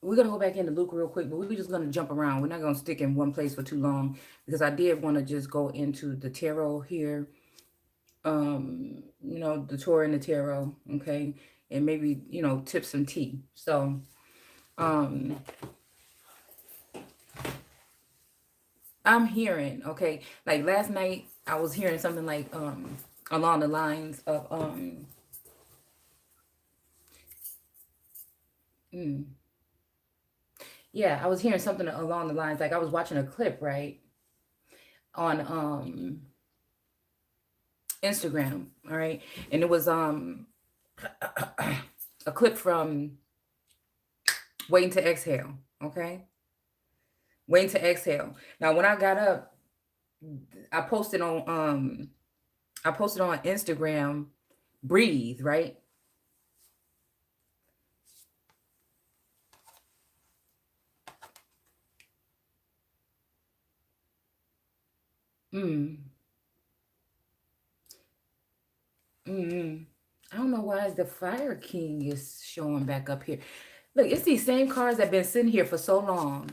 we're gonna go back into Luke real quick, but we're just gonna jump around. We're not gonna stick in one place for too long because I did want to just go into the tarot here. The Torah and the tarot, okay, and maybe tip some tea. So, um, I'm hearing, okay, like last night I was hearing something like along the lines of mm, yeah, I was hearing something along the lines like I was watching a clip, right, on Instagram, all right, and it was a clip from Waiting to Exhale, okay? Waiting to Exhale. Now when I got up, I posted on Instagram, breathe, right? Mm. Mm. I don't know why the Fire King is showing back up here. Look, it's these same cards that have been sitting here for so long.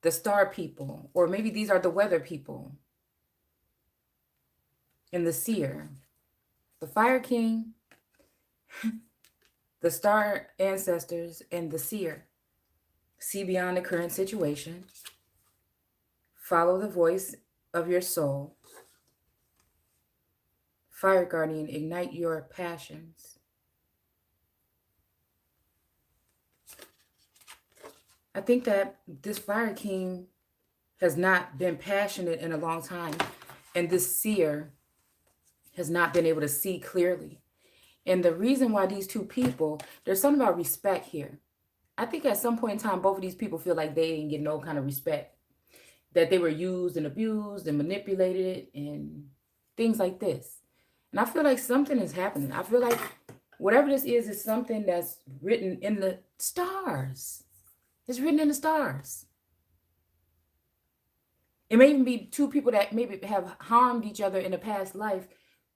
The Star people, or maybe these are the Weather people, and the Seer. The Fire King, the Star ancestors, and the Seer. See beyond the current situation. Follow the voice of your soul. Fire Guardian, ignite your passions. I think that this Fire King has not been passionate in a long time, and this Seer has not been able to see clearly. And the reason why these two people, there's something about respect here. I think at some point in time, both of these people feel like they didn't get no kind of respect, that they were used and abused and manipulated and things like this. And I feel like something is happening. I feel like whatever this is something that's written in the stars. It's written in the stars. It may even be two people that maybe have harmed each other in a past life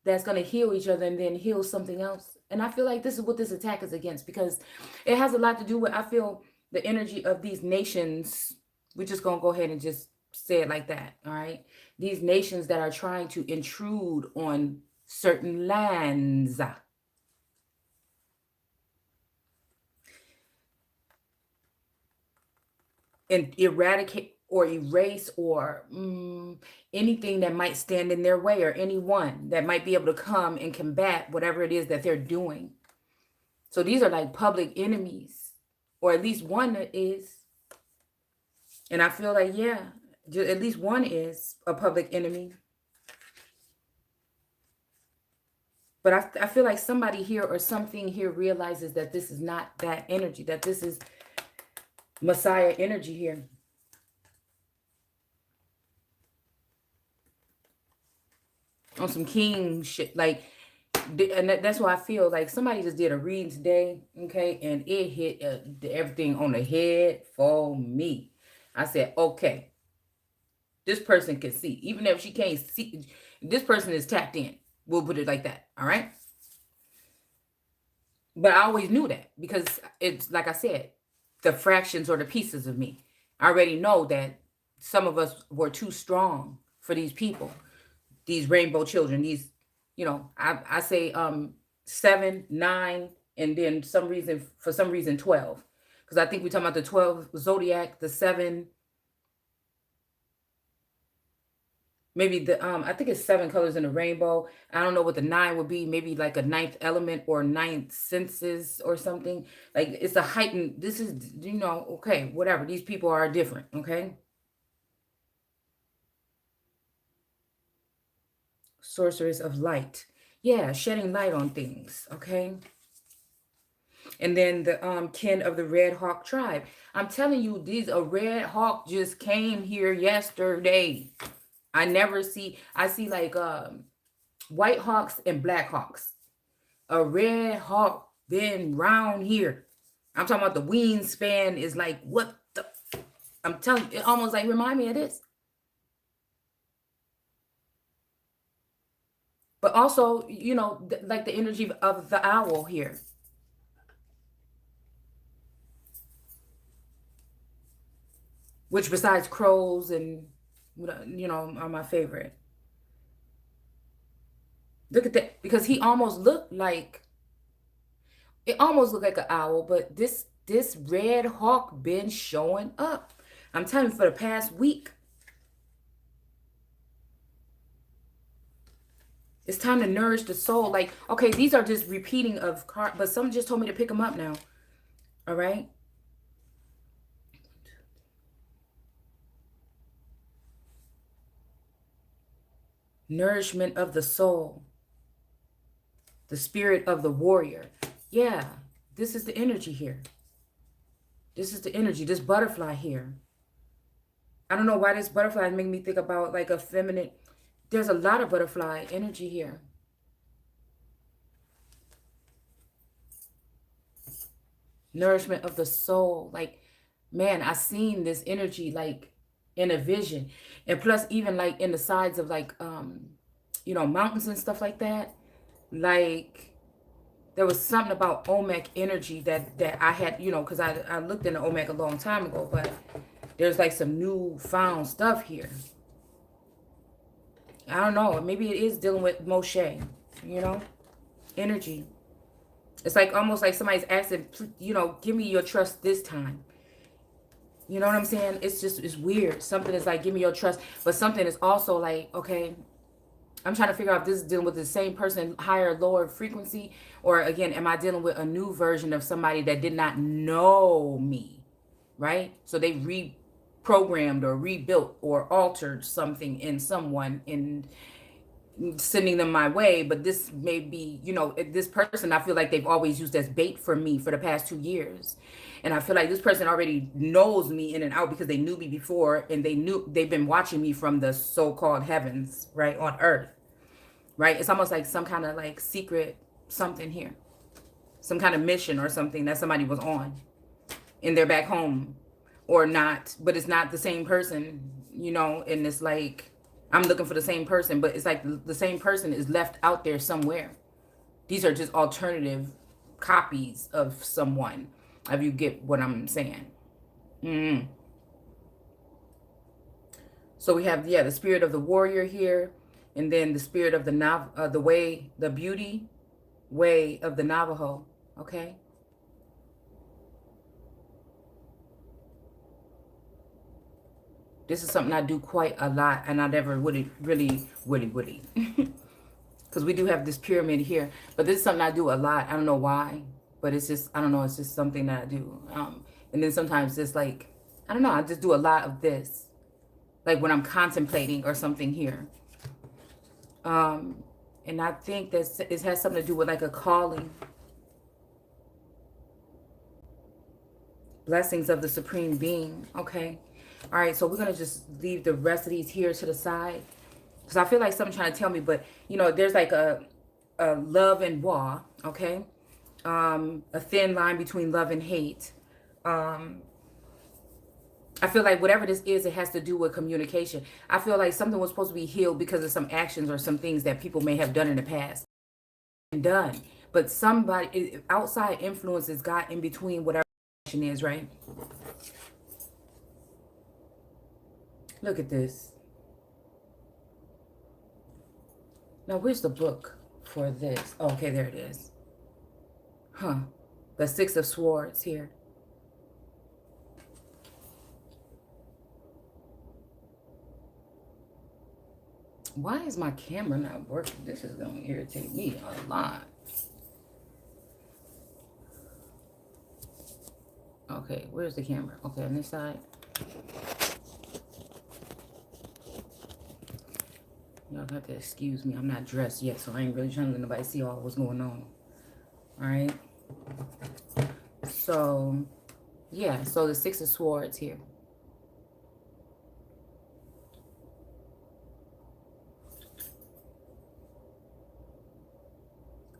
that's going to heal each other and then heal something else. And I feel like this is what this attack is against, because it has a lot to do with, I feel, the energy of these nations. We're just going to go ahead and just say it like that. All right. These nations that are trying to intrude on certain lands and eradicate or erase or anything that might stand in their way, or anyone that might be able to come and combat whatever it is that they're doing. So these are like public enemies, or at least one is. And I feel like, yeah, at least one is a public enemy. But I feel like somebody here or something here realizes that this is not that energy, that this is Messiah energy here. On some king shit. Like, and that's why I feel like somebody just did a reading today, okay, and it hit everything on the head for me. I said, okay, this person can see, even if she can't see. This person is tapped in. We'll put it like that, all right. But I always knew that, because it's like I said, the fractions or the pieces of me. I already know that some of us were too strong for these people, these rainbow children, these, I say 7, 9, and then for some reason 12. Because I think we're talking about the 12 zodiac, the 7, maybe the I think it's 7 colors in the rainbow. I don't know what the 9 would be, maybe like a ninth element or ninth senses or something. Like, it's a heightened, this is, okay, whatever. These people are different, okay? Sorceress of light. Yeah, shedding light on things, okay? And then the kin of the Red Hawk tribe. I'm telling you, a Red Hawk just came here yesterday. I see like white hawks and black hawks. A red hawk been round here. I'm talking about the wingspan is like, what the, I'm telling you, it almost like remind me of this. But also, like the energy of the owl here. which besides crows and, you know, are my favorite. Look at that, because he almost looked like, it almost looked like an owl, but this red hawk been showing up. I'm telling you, for the past week. It's time to nourish the soul. Like, okay, these are just repeating of cards, but someone just told me to pick them up now. All right. Nourishment of the soul. The spirit of the warrior. Yeah, this is the energy here. This is the energy. This butterfly here. I don't know why this butterfly is making me think about like a feminine. There's a lot of butterfly energy here. Nourishment of the soul. Like, man, I seen this energy like in a vision. And plus even like in the sides of like you know, mountains and stuff like that. Like, there was something about Olmec energy that I had, you know, because I looked into Olmec a long time ago, but there's like some newfound stuff here. I don't know. Maybe it is dealing with Moshe, you know, energy. It's like almost like somebody's asking, you know, give me your trust this time. You know what I'm saying? It's just, it's weird. Something is like, give me your trust. But something is also like, okay, I'm trying to figure out if this is dealing with the same person, higher, lower frequency. Or again, am I dealing with a new version of somebody that did not know me, right? So they reprogrammed or rebuilt or altered something in someone in sending them my way. But this may be, you know, this person I feel like they've always used as bait for me for the past 2 years. And I feel like this person already knows me in and out because they knew me before, and they've been watching me from the so-called heavens, right, on earth, right? It's almost like some kind of like secret something here, some kind of mission or something that somebody was on and they're back home or not, but it's not the same person, you know. And it's like, I'm looking for the same person, but it's like the same person is left out there somewhere. These are just alternative copies of someone, if you get what I'm saying. So we have, yeah, the spirit of the warrior here, and then the spirit of the way, the beauty way of the Navajo. Okay. This is something I do quite a lot, and I never really because we do have this pyramid here, but this is something I do a lot. I don't know why, but it's just, I don't know, it's just something that I do. And then sometimes it's like, I don't know, I just do a lot of this, like when I'm contemplating or something here. And I think that it has something to do with like a calling. Blessings of the Supreme Being. Okay. All right, so we're going to just leave the rest of these here to the side, because I feel like someone's trying to tell me, but, you know, there's like a love and war, okay? A thin line between love and hate. I feel like whatever this is, it has to do with communication. I feel like something was supposed to be healed because of some actions or some things that people may have done in the past. Done. But somebody, outside influences got in between whatever action is, right? Look at this. Now, where's the book for this? Oh, okay, there it is. Huh. The Six of Swords here. Why is my camera not working? This is going to irritate me a lot. Okay, where's the camera? Okay, on this side. Y'all got to excuse me. I'm not dressed yet, so I ain't really trying to let nobody see all what's going on. All right. So, yeah. So the Six of Swords here.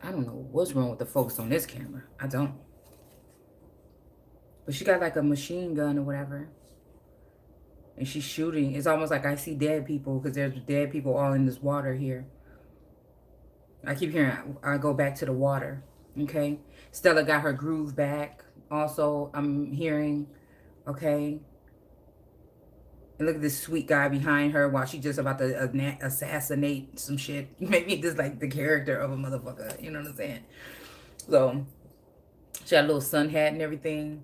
I don't know what's wrong with the focus on this camera. I don't. But she got like a machine gun or whatever. And she's shooting. It's almost like I see dead people, because there's dead people all in this water here. I keep hearing, I go back to the water. Okay. Stella got her groove back. Also, I'm hearing, okay. And look at this sweet guy behind her while she's just about to assassinate some shit. Maybe just like the character of a motherfucker. You know what I'm saying? So she had a little sun hat and everything.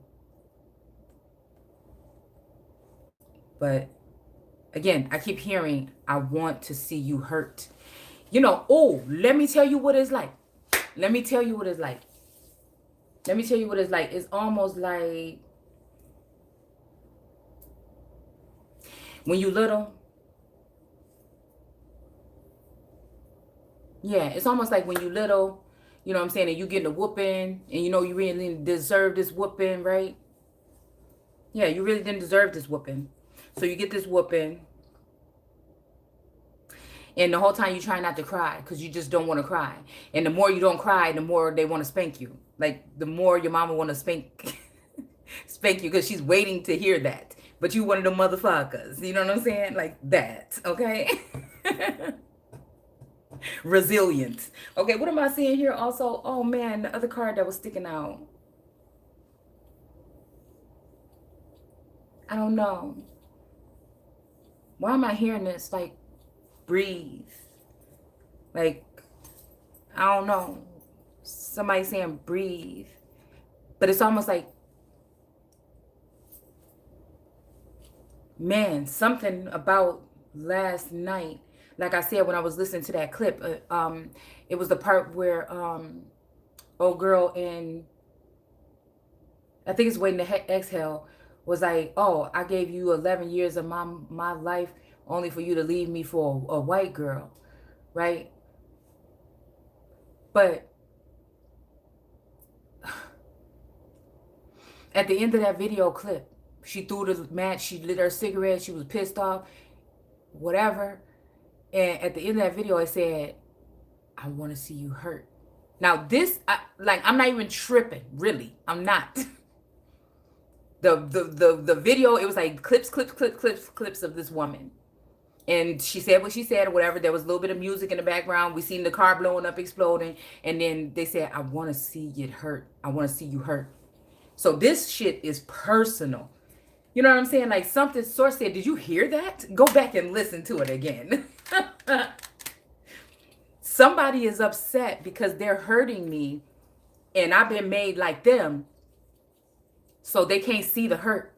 But again, I keep hearing, I want to see you hurt. You know, oh, let me tell you what it's like. Let me tell you what it's like. Let me tell you what it's like. It's almost like when you little. Yeah, it's almost like when you little, you know what I'm saying, and you getting a whooping, and you know you really deserve this whooping, right? Yeah, you really didn't deserve this whooping. So you get this whooping, and the whole time you try not to cry because you just don't want to cry. And the more you don't cry, the more they want to spank you. Like the more your mama want to spank spank you because she's waiting to hear that. But you one of the motherfuckers. You know what I'm saying? Like that. Okay. Resilient. Okay, what am I seeing here also? Oh man, the other card that was sticking out. I don't know. Why am I hearing this? Like, breathe. Like, I don't know. Somebody saying breathe. But it's almost like, man, something about last night. Like I said, when I was listening to that clip, it was the part where old girl in, I think it's Waiting to Exhale, was like, oh, I gave you 11 years of my life only for you to leave me for a white girl, right? But at the end of that video clip, she threw the match, she lit her cigarette, she was pissed off, whatever. And at the end of that video, it said, I want to see you hurt. Now this, I'm not even tripping, really. I'm not. The video, it was like clips of this woman. And she said what she said or whatever. There was a little bit of music in the background. We seen the car blowing up, exploding. And then they said, I want to see it hurt. I want to see you hurt. So this shit is personal. You know what I'm saying? Like something Source said, did you hear that? Go back and listen to it again. Somebody is upset because they're hurting me and I've been made like them. So they can't see the hurt.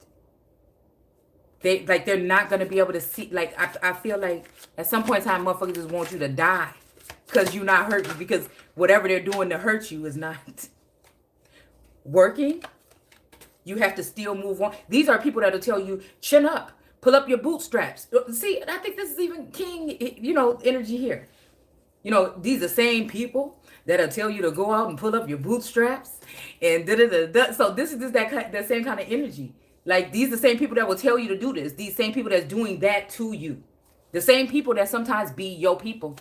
They're not gonna be able to see. Like I feel like at some point in time, motherfuckers just want you to die because you're not hurting, because whatever they're doing to hurt you is not working. You have to still move on. These are people that'll tell you, chin up, pull up your bootstraps. See, I think this is even king, energy here. These are the same people that'll tell you to go out and pull up your bootstraps and da-da-da-da. So this is just that same kind of energy. Like, these are the same people that will tell you to do this. These same people that's doing that to you. The same people that sometimes be your people.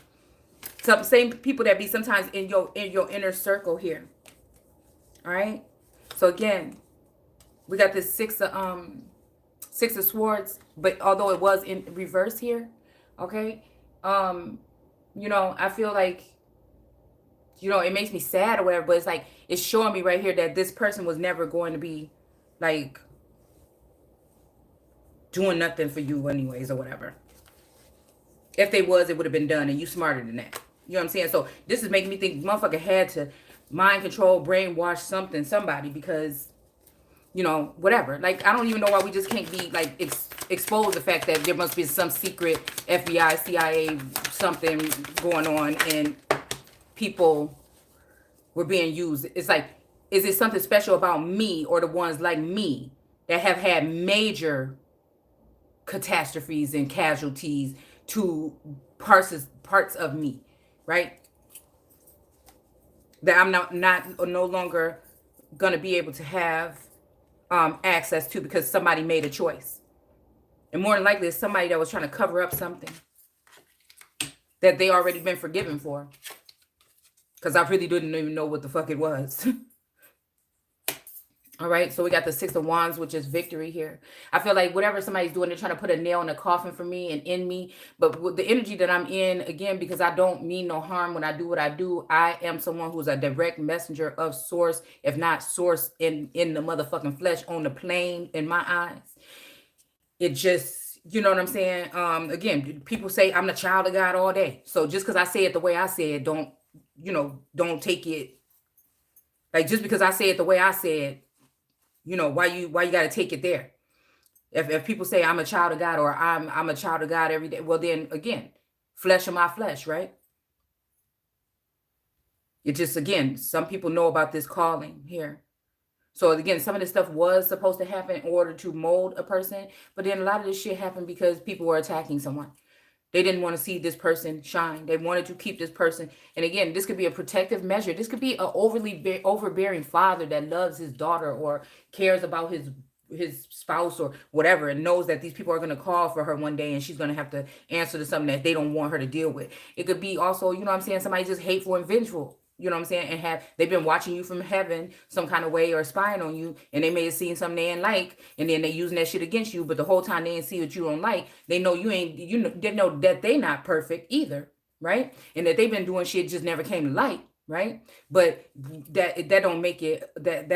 Some same people that be sometimes in your inner circle here. All right. So again, we got this Six of Swords, but although it was in reverse here, okay. I feel like, it makes me sad or whatever, but it's like, it's showing me right here that this person was never going to be like doing nothing for you anyways or whatever. If they was, it would have been done, and you smarter than that. You know what I'm saying? So this is making me think motherfucker had to mind control, brainwash somebody, because, whatever. Like, I don't even know why we just can't be like expose the fact that there must be some secret FBI, CIA, something going on, and people were being used. It's like, is it something special about me or the ones like me that have had major catastrophes and casualties to parts of me, right? That I'm no longer gonna be able to have access to because somebody made a choice. And more than likely, it's somebody that was trying to cover up something that they already been forgiven for. Because I really didn't even know what the fuck it was. All right, so we got the Six of Wands, which is victory here. I feel like whatever somebody's doing, they're trying to put a nail in the coffin for me and in me. But with the energy that I'm in, again, because I don't mean no harm when I do what I do, I am someone who's a direct messenger of Source, if not Source in the motherfucking flesh, on the plane, in my eyes. It just, You know what I'm saying? Again, people say I'm the child of God all day. So just because I say it the way I say it, don't take it like just because I say it the way I say it, why you got to take it there? If people say I'm a child of God or I'm a child of God every day, well then again, flesh of my flesh, right? It just again, some people know about this calling here. So again, some of this stuff was supposed to happen in order to mold a person, but then a lot of this shit happened because people were attacking someone. They didn't want to see this person shine. They wanted to keep this person. And again, this could be a protective measure. This could be an overbearing father that loves his daughter or cares about his spouse or whatever, and knows that these people are going to call for her one day and she's going to have to answer to something that they don't want her to deal with. It could be also, you know what I'm saying, somebody just hateful and vengeful. You know what I'm saying? And they've been watching you from heaven some kind of way or spying on you, and they may have seen something they didn't like, and then they using that shit against you. But the whole time they didn't see what you don't like. They know you ain't. They know that they not perfect either, right? And that they've been doing shit just never came to light, right? But that don't make it it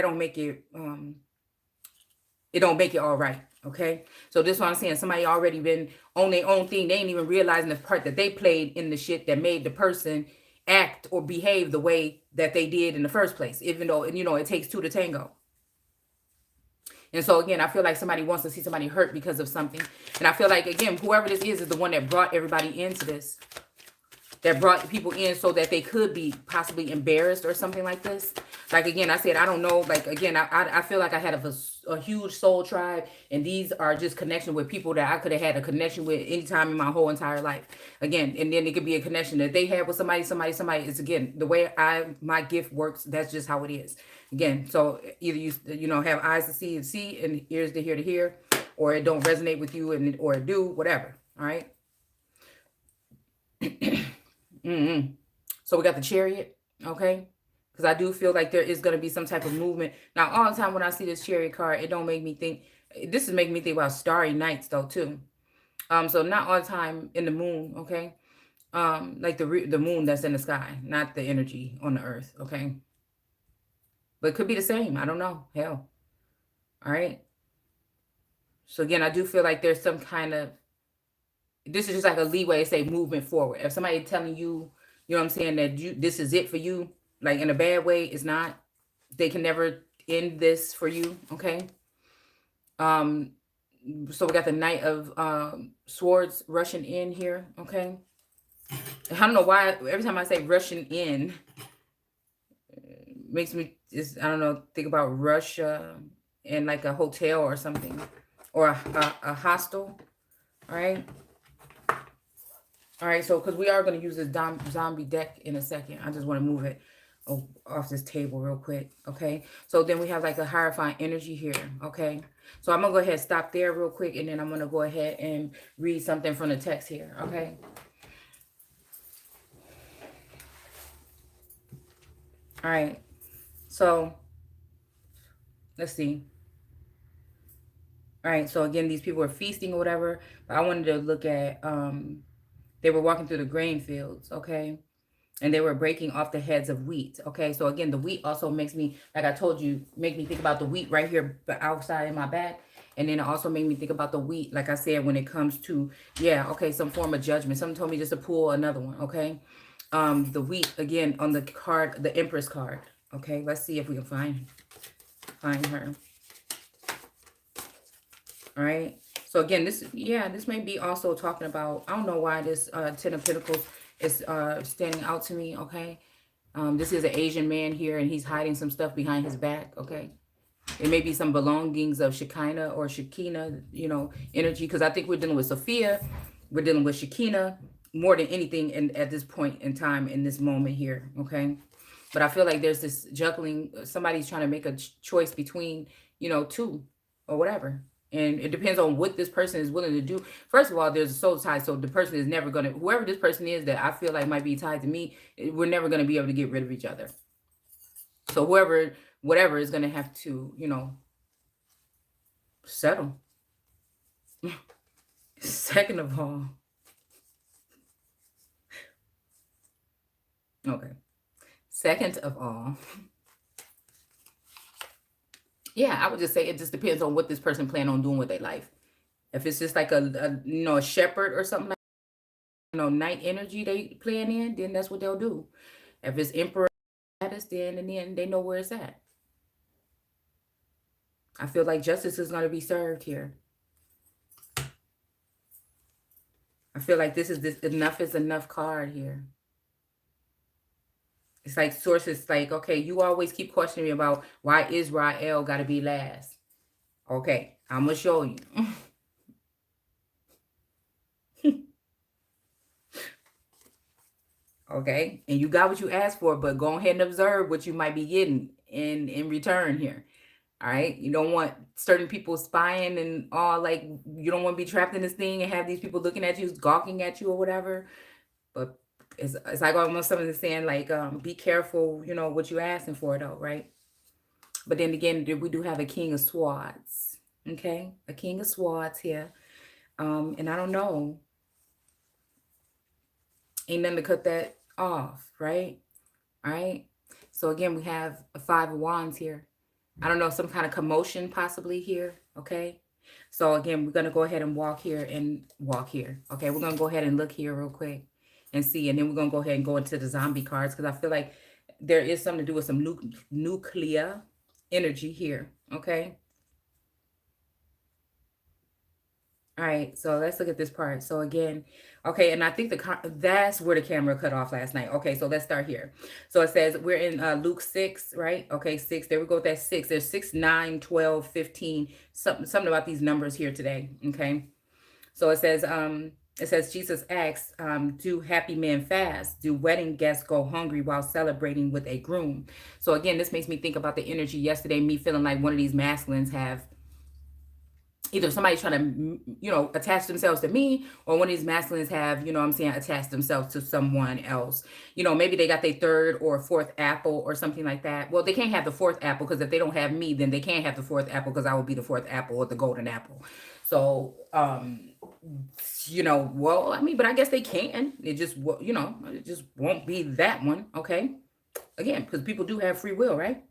don't make it all right. Okay, so this is what I'm saying. Somebody already been on their own thing. They ain't even realizing the part that they played in the shit that made the person act or behave the way that they did in the first place, even though, it takes two to tango. And so again, I feel like somebody wants to see somebody hurt because of something. And I feel like, again, whoever this is the one that brought everybody into this, that brought people in so that they could be possibly embarrassed or something like this. Like, again, I said, I don't know. Like, again, I feel like I had a huge soul tribe, and these are just connection with people that I could have had a connection with anytime in my whole entire life. Again, and then it could be a connection that they had with somebody. It's, again, the way my gift works. That's just how it is. Again, so either you have eyes to see and ears to hear, or it don't resonate with you or it do, whatever. All right. So we got the Chariot, okay? Because I do feel like there is going to be some type of movement. Now, all the time when I see this Chariot card, it don't make me think. This is making me think about starry nights, though, too. So not all the time in the moon, okay? Like the moon that's in the sky, not the energy on the earth, okay? But it could be the same. I don't know. Hell. All right? So again, I do feel like there's some kind of, this is just like a leeway to say movement forward. If somebody telling you, you know what I'm saying, that this is it for you, like in a bad way, it's not. They can never end this for you, okay? So we got the Knight of Swords rushing in here, okay? I don't know why every time I say rushing in, makes me just, I don't know, think about Russia and like a hotel or something, or a hostel, all right? All right, so because we are going to use this zombie deck in a second. I just want to move it off this table real quick, okay? So then we have like a Hierophant energy here, okay? So I'm going to go ahead and stop there real quick, and then I'm going to go ahead and read something from the text here, okay? All right, so let's see. All right, so again, these people are feasting or whatever, but I wanted to look at, they were walking through the grain fields, okay? And they were breaking off the heads of wheat, okay? So again, the wheat also makes me, like I told you, make me think about the wheat right here outside in my back. And then it also made me think about the wheat, like I said, when it comes to, yeah, okay, some form of judgment. Someone told me just to pull another one, okay? The wheat, again, on the card, the Empress card, okay? Let's see if we can find her. All right. So again, this may be also talking about, I don't know why this Ten of Pentacles is standing out to me, okay? This is an Asian man here, and he's hiding some stuff behind his back, okay? It may be some belongings of Shekinah or Shekinah, energy, because I think we're dealing with Sophia. We're dealing with Shekinah more than anything at this point in time, in this moment here, okay? But I feel like there's this juggling. Somebody's trying to make a choice between, two or whatever. And it depends on what this person is willing to do. First of all, there's a soul tie. So the person is never going to, whoever this person is that I feel like might be tied to me, we're never going to be able to get rid of each other. So whatever is going to have to, settle. Second of all. Okay. Second of all. Yeah, I would just say it just depends on what this person plan on doing with their life. If it's just like a shepherd or something like, night energy they playing in, then that's what they'll do. If it's emperor status, then and then they know where it's at. I feel like justice is going to be served here. I feel like this enough is enough card here. It's like sources like, okay, you always keep questioning me about why Israel got to be last. Okay, I'm going to show you. Okay, and you got what you asked for, but go ahead and observe what you might be getting in return here. All right, you don't want certain people spying and all, like, you don't want to be trapped in this thing and have these people looking at you, gawking at you or whatever. But it's like almost something saying like, be careful, what you asking for though, right? But then again, we do have a king of swords. Okay, a king of swords here. And I don't know, ain't nothing to cut that off, right? All right. So again, we have a 5 of wands here. I don't know, some kind of commotion possibly here. Okay. So again, we're going to go ahead and walk here and walk here. Okay. We're going to go ahead and look here real quick and see. And then we're going to go ahead and go into the zombie cards, because I feel like there is something to do with some nuclear energy here. Okay. All right, so let's look at this part. So again, okay, and I think that's where the camera cut off last night. Okay, so let's start here. So it says we're in Luke 6, right? Okay, 6. There we go with that 6. There's 6, 9, 12, 15. Something about these numbers here today. Okay. So it says Jesus asks, do happy men fast? Do wedding guests go hungry while celebrating with a groom? So again, this makes me think about the energy yesterday, me feeling like one of these masculines have either somebody trying to, attach themselves to me, or one of these masculines have, attached themselves to someone else. Maybe they got their third or fourth apple or something like that. Well, they can't have the fourth apple, because if they don't have me, then they can't have the fourth apple, because I will be the fourth apple or the golden apple. So, well, I mean, but I guess they can. It just, it just won't be that one. Okay. Again, because people do have free will, right?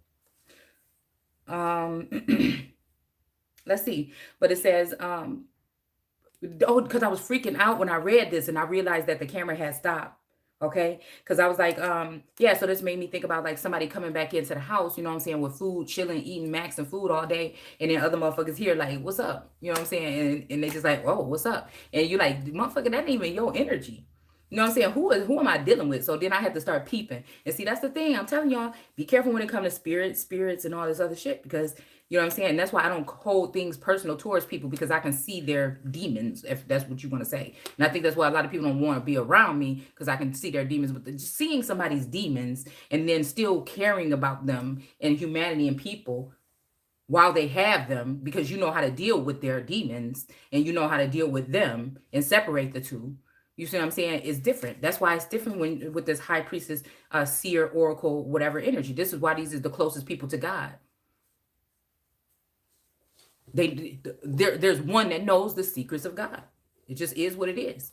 Let's see. But it says, because I was freaking out when I read this and I realized that the camera had stopped. Okay. Because I was like, yeah, so this made me think about like somebody coming back into the house, you know what I'm saying, with food, chilling, eating Max and food all day. And then other motherfuckers here, like, what's up? You know what I'm saying? And they just like, oh, what's up? And you like, motherfucker, that ain't even your energy. You know what I'm saying? Who am I dealing with? So then I had to start peeping. And see, that's the thing. I'm telling y'all, be careful when it comes to spirits and all this other shit, because you know what I'm saying? That's why I don't hold things personal towards people, because I can see their demons, if that's what you want to say. And I think that's why a lot of people don't want to be around me, because I can see their demons. But just seeing somebody's demons and then still caring about them and humanity and people while they have them, because you know how to deal with their demons and you know how to deal with them and separate the two. You see what I'm saying? It's different. That's why it's different when with this high priestess, seer, oracle, whatever energy. This is why these are the closest people to God. There's one that knows the secrets of God. It just is what it is.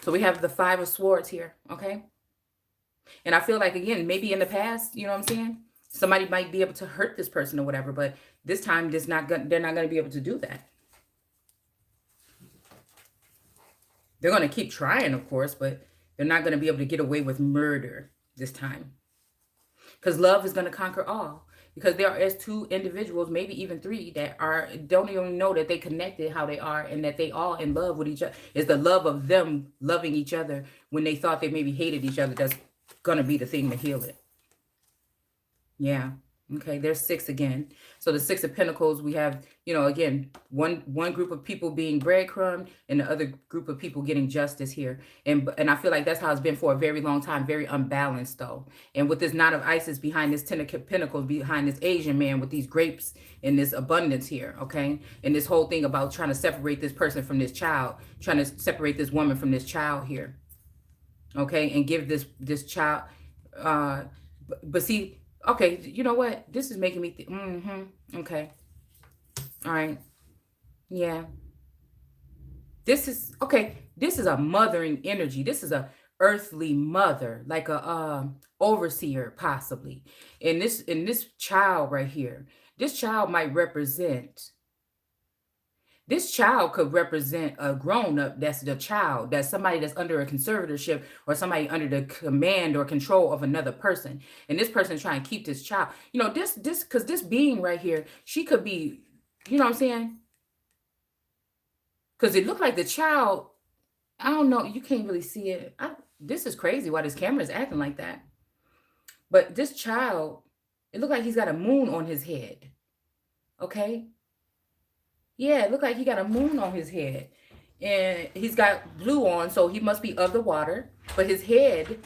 So we have the 5 of swords here. Okay. And I feel like, again, maybe in the past, you know what I'm saying, somebody might be able to hurt this person or whatever, but this time they're not going to be able to do that. They're going to keep trying, of course, but they're not going to be able to get away with murder this time, because love is going to conquer all. Because there is 2 individuals, maybe even 3, that don't even know that they connected how they are, and that they all in love with each other. It's the love of them loving each other when they thought they maybe hated each other that's going to be the thing to heal it. Yeah. Okay, there's 6 again. So the 6 of Pentacles, we have, again, one group of people being breadcrumbed and the other group of people getting justice here. And I feel like that's how it's been for a very long time, very unbalanced though. And with this Knight of Isis behind this 10 of Pentacles, behind this Asian man with these grapes and this abundance here, okay? And this whole thing about trying to separate this person from this child, trying to separate this woman from this child here, okay? And give this child, but see, okay, you know what? This is making me think. Okay. All right. Yeah. This is, okay, this is a mothering energy. This is a earthly mother, like a overseer possibly. And this child right here, this child might represent This child could represent a grown up that's the child, that's somebody that's under a conservatorship or somebody under the command or control of another person. And this person trying to keep this child, because this being right here, she could be, you know what I'm saying? Because it looked like the child, I don't know, you can't really see it. This is crazy why this camera is acting like that. But this child, it looked like he's got a moon on his head. Okay? Yeah, it looked like he got a moon on his head. And he's got blue on, so he must be of the water. But his head,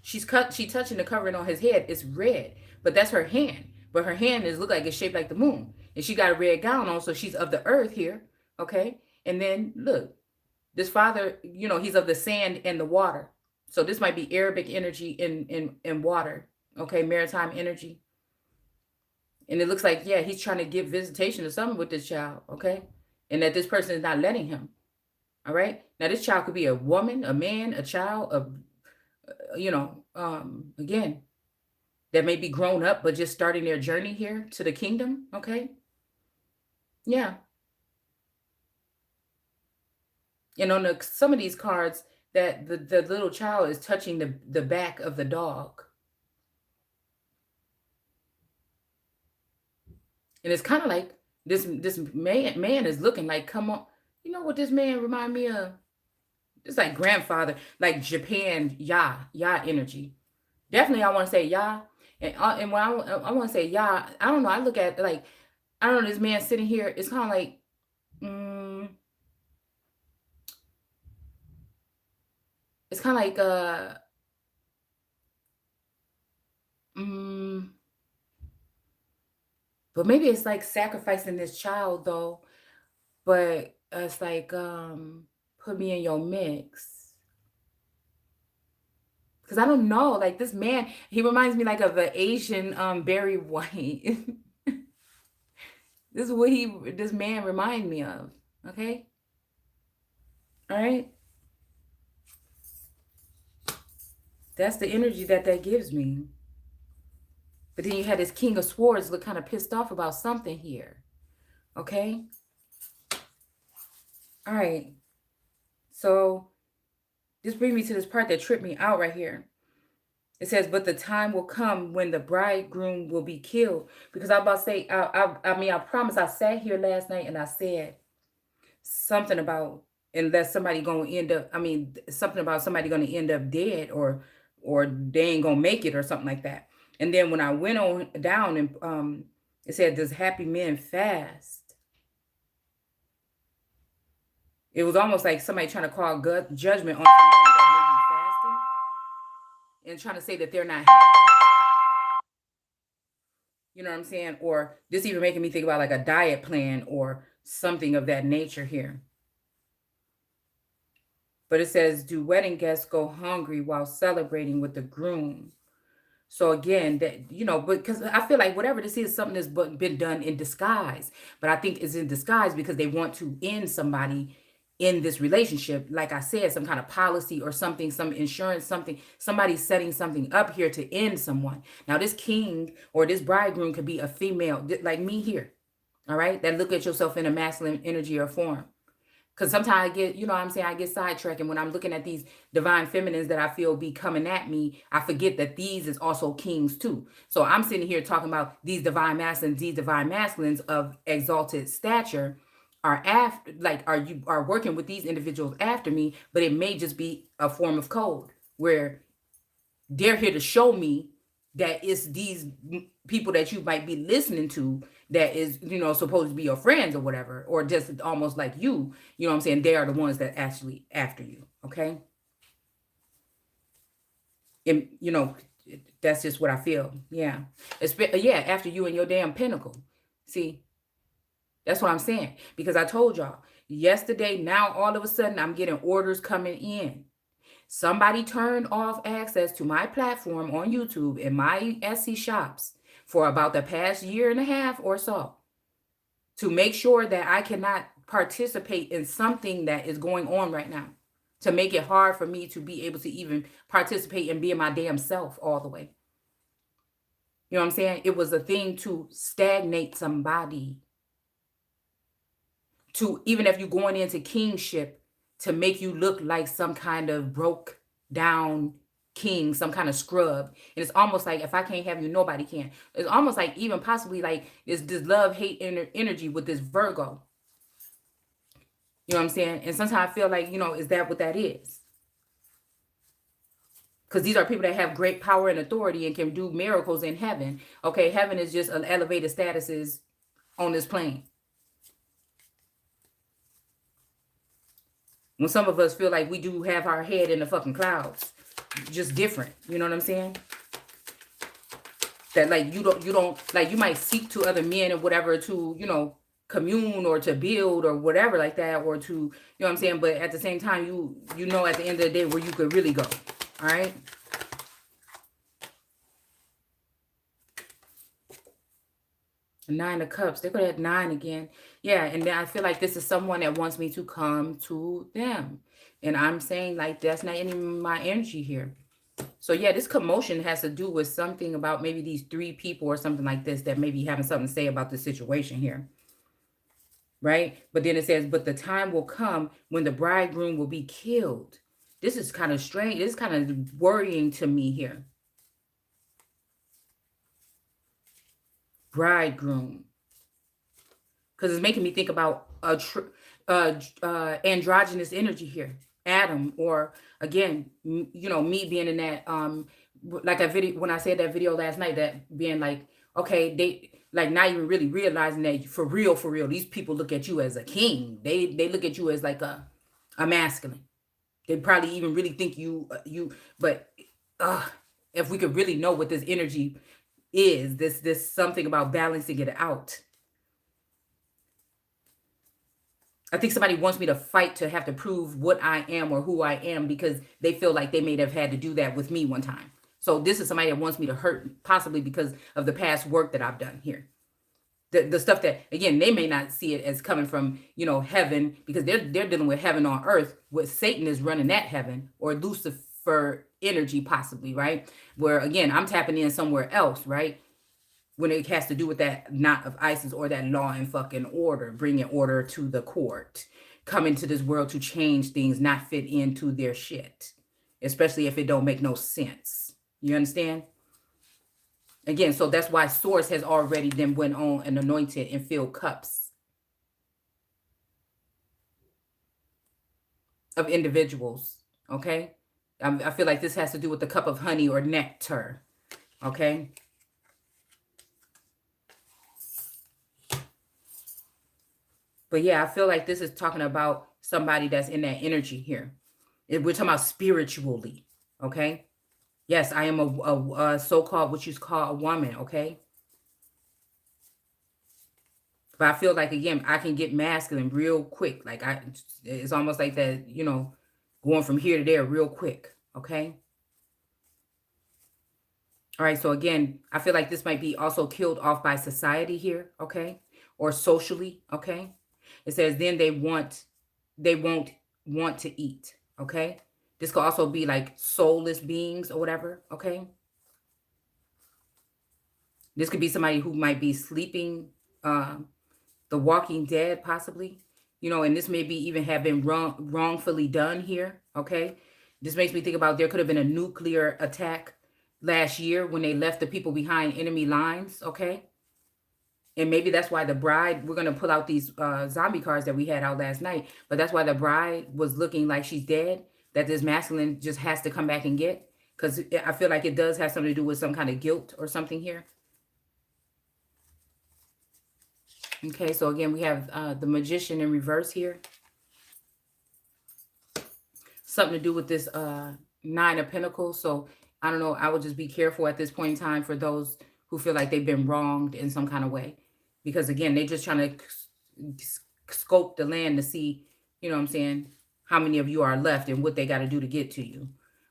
she touching the covering on his head, it's red. But that's her hand. But her hand look like it's shaped like the moon. And she got a red gown on, so she's of the earth here. Okay? And then look, this father, he's of the sand and the water. So this might be Arabic energy in water. Okay, maritime energy. And it looks like, yeah, he's trying to give visitation to something with this child, okay? And that this person is not letting him, all right? Now, this child could be a woman, a man, a child, again, that may be grown up, but just starting their journey here to the kingdom, okay? Yeah. And on some of these cards, that the little child is touching the back of the dog. And it's kind of like this man is looking like, come on. You know what this man remind me of? It's like grandfather, like Japan, Ya energy. Definitely, I want to say Ya. And when I want to say Ya, I don't know. I look at like, I don't know, this man sitting here. It's kind of like, it's kind of like, but maybe it's like sacrificing this child though. But it's like, put me in your mix. Because I don't know, like this man, he reminds me like of an Asian Barry White. This is what this man remind me of. Okay. All right. That's the energy that gives me. But then you had this King of Swords look kind of pissed off about something here. Okay. All right. So this brings me to this part that tripped me out right here. It says, but the time will come when the bridegroom will be killed. Because I'm about to say, I promise I sat here last night and I said something about, unless somebody going to end up, something about somebody going to end up dead or they ain't going to make it or something like that. And then when I went on down and it said, does happy men fast? It was almost like somebody trying to call judgment on somebody that may be fasting and trying to say that they're not happy. You know what I'm saying? Or this even making me think about like a diet plan or something of that nature here. But it says, do wedding guests go hungry while celebrating with the groom? So again, that, because I feel like whatever this is, something that's been done in disguise. But I think it's in disguise because they want to end somebody in this relationship. Like I said, some kind of policy or something, some insurance, somebody's setting something up here to end someone. Now, this king or this bridegroom could be a female, like me here. All right. That look at yourself in a masculine energy or form. Because sometimes I get, I get sidetracked. And when I'm looking at these divine feminines that I feel be coming at me, I forget that these is also kings too. So I'm sitting here talking about these divine masculines of exalted stature are working with these individuals after me, but it may just be a form of code where they're here to show me that it's these people that you might be listening to that is, supposed to be your friends or whatever, or just almost like you know what I'm saying? They are the ones that actually after you. Okay. And, that's just what I feel. Yeah. After you and your damn pinnacle. See, that's what I'm saying. Because I told y'all yesterday, now all of a sudden I'm getting orders coming in. Somebody turned off access to my platform on YouTube and my Etsy shops for about the past year and a half or so to make sure that I cannot participate in something that is going on right now, to make it hard for me to be able to even participate and be my damn self all the way. You know what I'm saying? It was a thing to stagnate somebody, to, even if you're going into kingship, to make you look like some kind of broke down king, some kind of scrub. And it's almost like, if I can't have you, nobody can. It's almost like even possibly like this love hate energy with this Virgo. You know what I'm saying? And sometimes I feel like, is that what that is? Because these are people that have great power and authority and can do miracles in heaven. Okay, heaven is just an elevated statuses on this plane. When some of us feel like we do have our head in the fucking clouds, just different. You know what I'm saying? That like you don't like, you might seek to other men or whatever to, commune or to build or whatever like that, or to, you know what I'm saying? But at the same time, you know at the end of the day where you could really go. All right. The 9 of Cups. They could have 9 again. Yeah. And then I feel like this is someone that wants me to come to them. And I'm saying like, that's not any of my energy here. So yeah, this commotion has to do with something about maybe these 3 people or something like this that may be having something to say about the situation here. Right? But then it says, but the time will come when the bridegroom will be killed. This is kind of strange. This is kind of worrying to me here. Bridegroom. Because it's making me think about androgynous energy here. Adam, or again, me being in that, like a video, when I said that video last night, that being like, okay, they like not even really realizing that for real, these people look at you as a king. They look at you as like a masculine. They probably even really think but if we could really know what this energy is, this something about balancing it out. I think somebody wants me to fight to have to prove what I am or who I am, because they feel like they may have had to do that with me one time. So this is somebody that wants me to hurt, possibly because of the past work that I've done here. The stuff that, again, they may not see it as coming from, heaven, because they're dealing with heaven on earth, with Satan is running that heaven, or Lucifer energy possibly, right? Where, again, I'm tapping in somewhere else, right? When it has to do with that knot of Isis, or that law and fucking order, bringing order to the court, come into this world to change things, not fit into their shit, especially if it don't make no sense. You understand? Again, so that's why Source has already then went on and anointed and filled cups of individuals, okay? I feel like this has to do with the cup of honey or nectar, okay? But yeah, I feel like this is talking about somebody that's in that energy here. We're talking about spiritually, okay? Yes, I am a so-called, what you call a woman, okay? But I feel like, again, I can get masculine real quick. Like it's almost like that, going from here to there real quick, okay? All right, so again, I feel like this might be also killed off by society here, okay? Or socially, okay? It says then they won't want to eat, okay? This could also be like soulless beings or whatever, okay? This could be somebody who might be sleeping, the Walking Dead possibly, and this maybe even have been wrongfully done here, okay? This makes me think about there could have been a nuclear attack last year when they left the people behind enemy lines, okay? And maybe that's why the bride, we're going to pull out these zombie cards that we had out last night, but that's why the bride was looking like she's dead, that this masculine just has to come back and get, because I feel like it does have something to do with some kind of guilt or something here. Okay, so again, we have the Magician in reverse here. Something to do with this 9 of Pentacles. So I don't know, I would just be careful at this point in time for those who feel like they've been wronged in some kind of way. Because again, they're just trying to scope the land to see, you know what I'm saying, how many of you are left and what they got to do to get to you.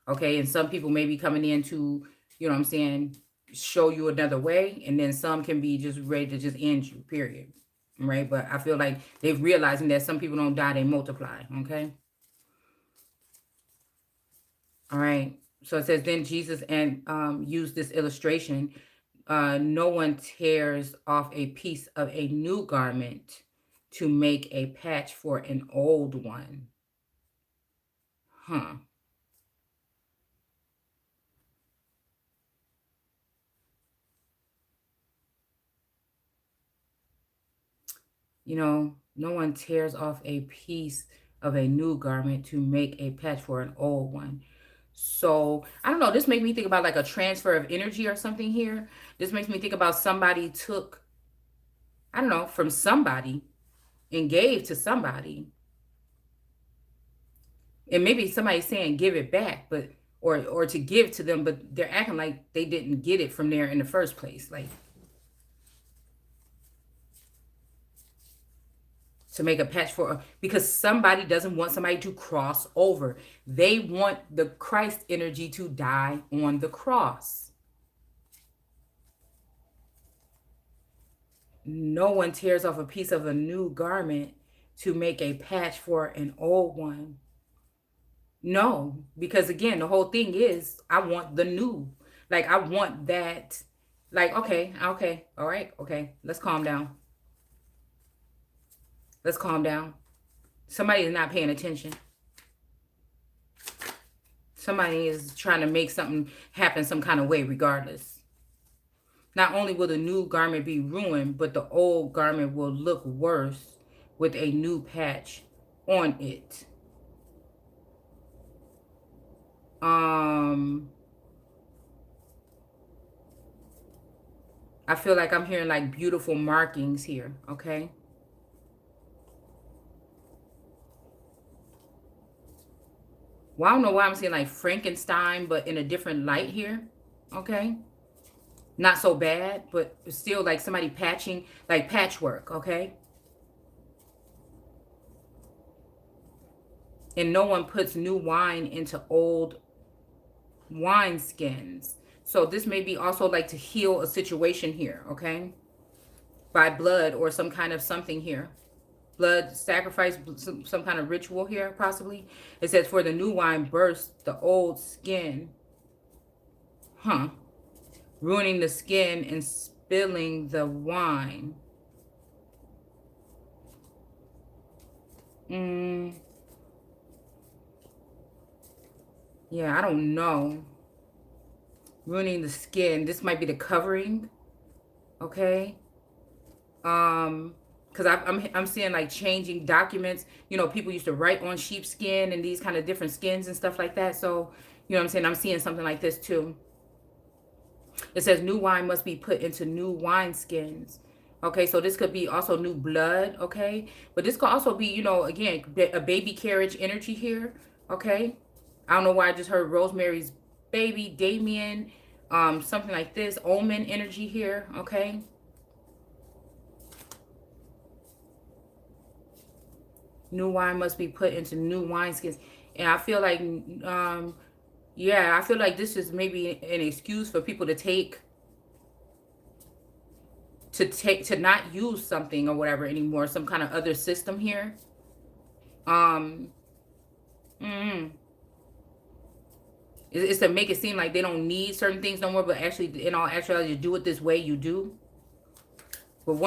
Okay, and some people may be coming in to, you know what I'm saying, show you another way. And then some can be just ready to just end you, period. Right? But I feel like they're realizing that some people don't die, they multiply. Okay. All right. So it says, then Jesus and used this illustration. No one tears off a piece of a new garment to make a patch for an old one. Huh. No one tears off a piece of a new garment to make a patch for an old one. So, I don't know. This makes me think about like a transfer of energy or something here. This makes me think about somebody took, I don't know, from somebody and gave to somebody. And maybe somebody's saying give it back, but or to give to them, but they're acting like they didn't get it from there in the first place. Like to make a patch for, because somebody doesn't want somebody to cross over. They want the Christ energy to die on the cross. No one tears off a piece of a new garment to make a patch for an old one. No, because again, the whole thing is I want the new. Like I want that. Like, okay, all right, okay. Let's calm down. Let's calm down. Somebody is not paying attention. Somebody is trying to make something happen some kind of way regardless. Not only will the new garment be ruined, but the old garment will look worse with a new patch on it. I feel like I'm hearing like beautiful markings here, okay? Well, I don't know why I'm seeing like Frankenstein, but in a different light here, okay? Not so bad, but still like somebody patching, like patchwork, okay? And no one puts new wine into old wine skins. So this may be also like to heal a situation here, okay? By blood or some kind of something here. Blood sacrifice, some kind of ritual here, possibly. It says, for the new wine bursts the old skin. Huh. Ruining the skin and spilling the wine. Yeah, I don't know. Ruining the skin. This might be the covering. Okay. Because I'm seeing like changing documents. People used to write on sheepskin and these kind of different skins and stuff like that. So, you know what I'm saying? I'm seeing something like this too. It says new wine must be put into new wine skins. Okay, so this could be also new blood, okay? But this could also be, again, a baby carriage energy here, okay? I don't know why I just heard Rosemary's Baby, Damien, something like this. Omen energy here, okay? New wine must be put into new wineskins. And I feel like, yeah, I feel like this is maybe an excuse for people to not use something or whatever anymore, some kind of other system here. It's to make it seem like they don't need certain things no more, but actually, in all actuality, to do it this way, you do. But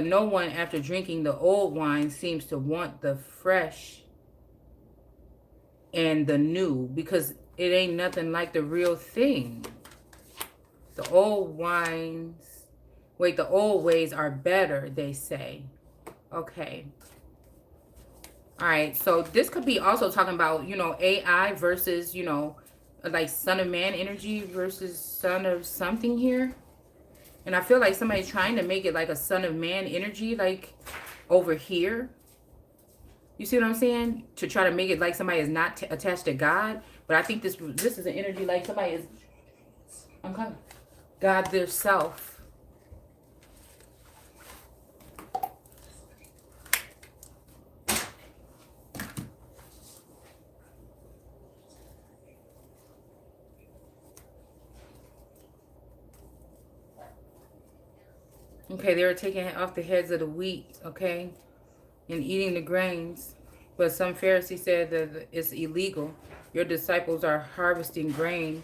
no one after drinking the old wine seems to want the fresh and the new, because it ain't nothing like the real thing. The old ways are better, they say. Okay. All right, so this could be also talking about, AI versus, like son of man energy versus son of something here. And I feel like somebody's trying to make it like a son of man energy, like over here. You see what I'm saying? To try to make it like somebody is not attached to God. But I think this is an energy like somebody is, I'm coming, God their self. Okay, they were taking off the heads of the wheat, okay, and eating the grains. But some Pharisees said that it's illegal. Your disciples are harvesting grain,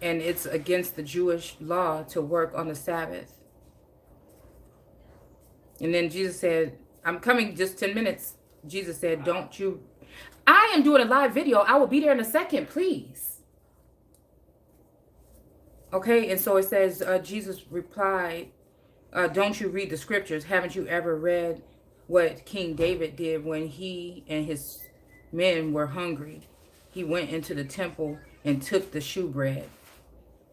and it's against the Jewish law to work on the Sabbath. And then Jesus said, I'm coming just 10 minutes. Jesus said, don't you. I am doing a live video. I will be there in a second, please. Okay, and so it says, Jesus replied, don't you read the scriptures? Haven't you ever read what King David did when he and his men were hungry? He went into the temple and took the shewbread,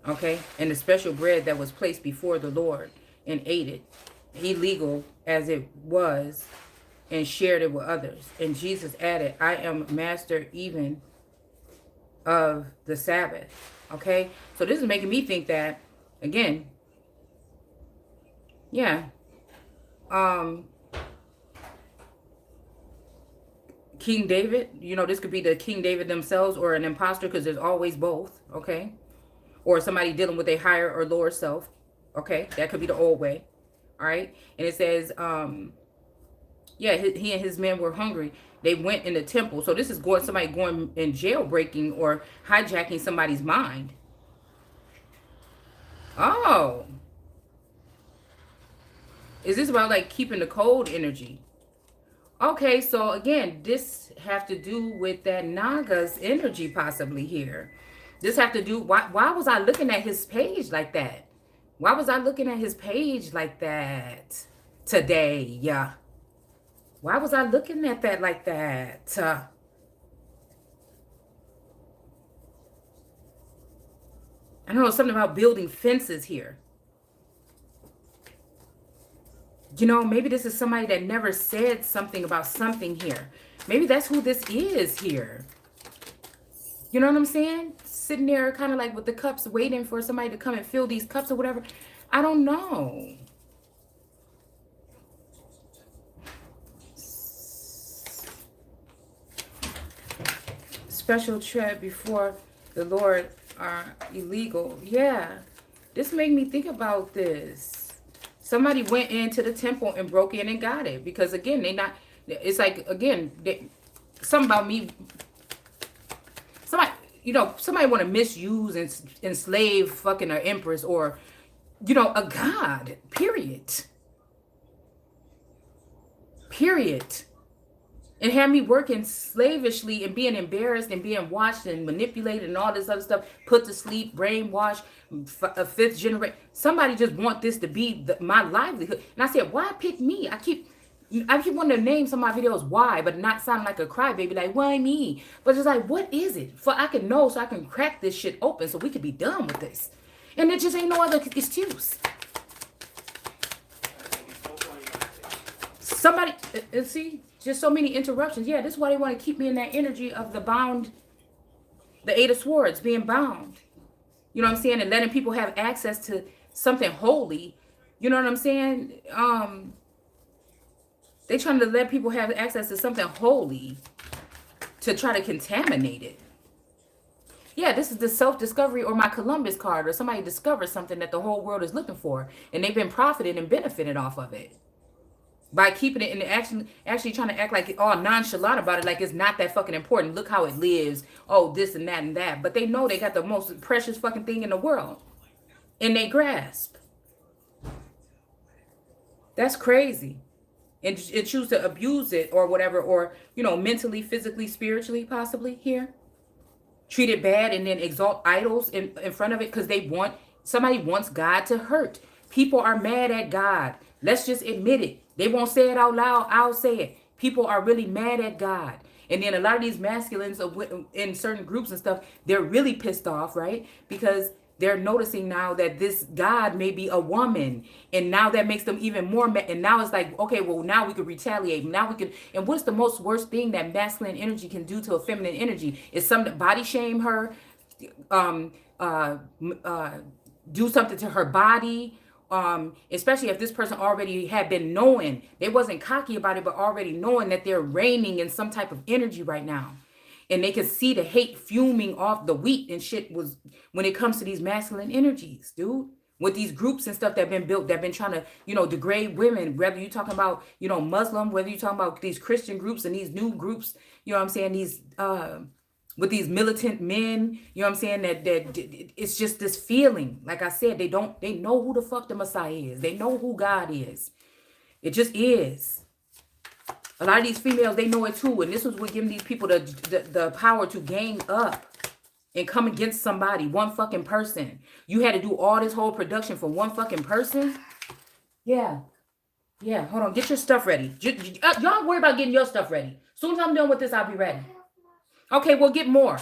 okay, and the special bread that was placed before the Lord, and ate it, illegal as it was, and shared it with others. And Jesus added, I am master even of the Sabbath. Okay, so this is making me think that, again, yeah, King David, you know, this could be the King David themselves or an imposter, because there's always both. Okay, or somebody dealing with a higher or lower self. Okay, that could be the old way. All right, and it says, yeah, he and his men were hungry. They went in the temple. So this is somebody going in jailbreaking or hijacking somebody's mind. Oh, is this about like keeping the cold energy? Okay, so again, this have to do with that Naga's energy possibly here. This have to do, why was I looking at his page like that? Why was I looking at his page like that today? Yeah. Why was I looking at that like that? I don't know, something about building fences here. You know, maybe this is somebody that never said something about something here. Maybe that's who this is here. You know what I'm saying? Sitting there kind of like with the cups waiting for somebody to come and fill these cups or whatever. I don't know. Special trip before the Lord are illegal. Yeah. This made me think about this. Somebody went into the temple and broke in and got it. Because again, it's like, again, something about me. Somebody want to misuse and enslave fucking an empress or, a god. Period. And have me working slavishly and being embarrassed and being watched and manipulated and all this other stuff, put to sleep, brainwashed, a fifth generation. Somebody just want this to be my livelihood. And I said, why pick me? I keep wanting to name some of my videos why, but not sound like a crybaby, like, why me? But it's like, what is it? For I can know so I can crack this shit open so we can be done with this. And there just ain't no other excuse. Somebody, see, just so many interruptions. Yeah, this is why they want to keep me in that energy of the bound, the Eight of Swords, being bound. You know what I'm saying? And letting people have access to something holy. You know what I'm saying? They trying to let people have access to something holy to try to contaminate it. Yeah, this is the self-discovery or my Columbus card, or somebody discovered something that the whole world is looking for, and they've been profiting and benefiting off of it by keeping it and actually trying to act like all nonchalant about it, like it's not that fucking important. Look how it lives. Oh, this and that and that. But they know they got the most precious fucking thing in the world, and they grasp. That's crazy. And choose to abuse it or whatever, or, mentally, physically, spiritually, possibly here. Treat it bad and then exalt idols in front of it because somebody wants God to hurt. People are mad at God. Let's just admit it. They won't say it out loud. I'll say it. People are really mad at God. And then a lot of these masculines in certain groups and stuff, they're really pissed off, right? Because they're noticing now that this God may be a woman. And now that makes them even more mad. And now it's like, okay, well, now we could retaliate. Now we could. And what's the most worst thing that masculine energy can do to a feminine energy? Is something body shame her, do something to her body. Especially if this person already had been knowing, they wasn't cocky about it, but already knowing that they're reigning in some type of energy right now. And they can see the hate fuming off the wheat and shit was when it comes to these masculine energies, dude. With these groups and stuff that have been built, that have been trying to, degrade women, whether you're talking about, Muslim, whether you're talking about these Christian groups and these new groups, you know what I'm saying, these with these militant men, you know what I'm saying, that it's just this feeling. Like I said, they know who the fuck the Messiah is. They know who God is. It just is. A lot of these females, they know it too. And this was what giving these people the power to gang up and come against somebody, one fucking person. You had to do all this whole production for one fucking person? Yeah. Yeah, hold on. Get your stuff ready. Y'all worry about getting your stuff ready. As soon as I'm done with this, I'll be ready. Okay, well, get more.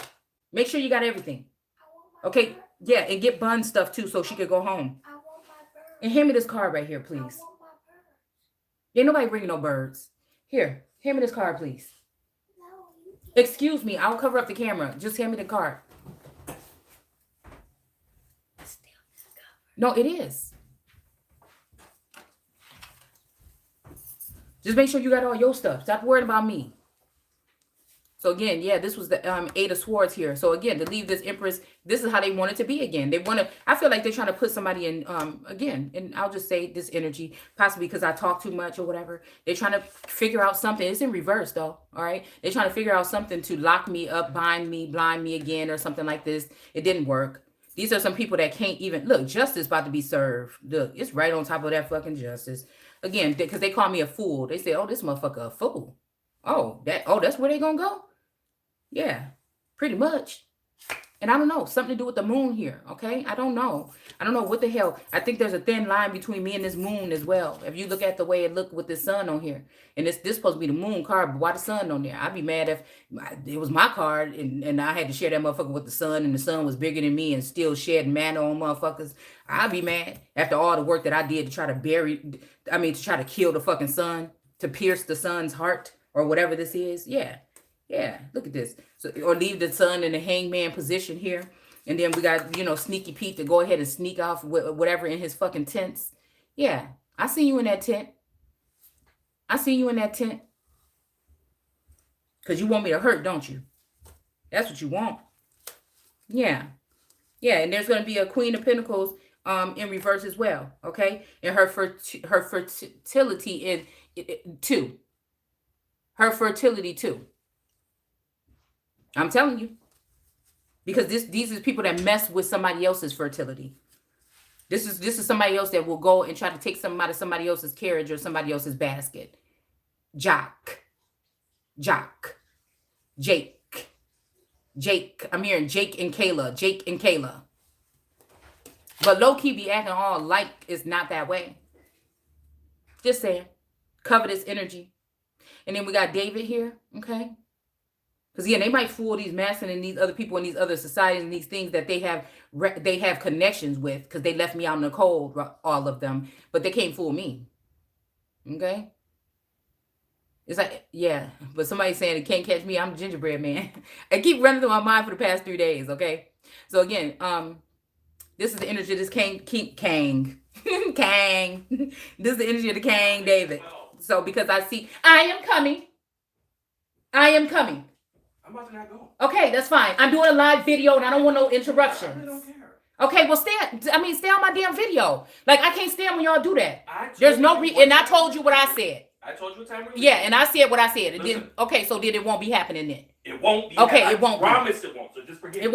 Make sure you got everything. Okay, yeah, and get Bun stuff too so she could go home. And hand me this card right here, please. Ain't nobody bringing no birds. Here, hand me this card, please. Excuse me, I'll cover up the camera. Just hand me the card. No, it is. Just make sure you got all your stuff. Stop worrying about me. So again, yeah, this was the 8 of Swords here. So again, to leave this Empress, this is how they want it to be again. They want to, I feel like they're trying to put somebody in, again, and I'll just say this energy, possibly because I talk too much or whatever. They're trying to figure out something. It's in reverse though, all right? They're trying to figure out something to lock me up, bind me, blind me again or something like this. It didn't work. These are some people that can't even, look, justice about to be served. Look, it's right on top of that fucking justice. Again, because they call me a fool. They say, oh, this motherfucker a fool. Oh, that's where they gonna go? Yeah, pretty much. And I don't know, something to do with the moon here, okay? I don't know. I don't know what the hell. I think there's a thin line between me and this moon as well. If you look at the way it looked with the sun on here. And this supposed to be the moon card, but why the sun on there? I'd be mad if it was my card and I had to share that motherfucker with the sun and the sun was bigger than me and still shedding mana on motherfuckers. I'd be mad after all the work that I did to try to try to kill the fucking sun, to pierce the sun's heart or whatever this is. Yeah. Yeah, look at this. So, or leave the sun in the hangman position here. And then we got, Sneaky Pete to go ahead and sneak off with whatever in his fucking tents. Yeah, I see you in that tent. I see you in that tent. Because you want me to hurt, don't you? That's what you want. Yeah. Yeah, and there's going to be a Queen of Pentacles in reverse as well, okay? And her fertility too. Her fertility too. I'm telling you. Because these are people that mess with somebody else's fertility. This is somebody else that will go and try to take something out of somebody else's carriage or somebody else's basket. Jake. I'm hearing Jake and Kayla. But low-key be acting all like it's not that way. Just saying. Cover this energy. And then we got David here, okay? Because again, they might fool these masses and these other people in these other societies and these things that they have connections with because they left me out in the cold, all of them. But they can't fool me. Okay? It's like, yeah. But somebody's saying it can't catch me. I'm a gingerbread man. I keep running through my mind for the past 3 days, okay? So again, this is the energy of this Kang. Kang. This is the energy of the Kang, David. So because I see, I am coming. I'm about to not go. Okay, that's fine. I'm doing a live video and I don't want no interruptions. I really don't care. Okay, well stay on my damn video. Like I can't stand when y'all do that. There's no and I told you what I said. I told you what time we Yeah, and I said what I said. It didn't. Okay, so then it won't be happening then. It won't be. Okay, it won't. I promise it won't. So just forget it.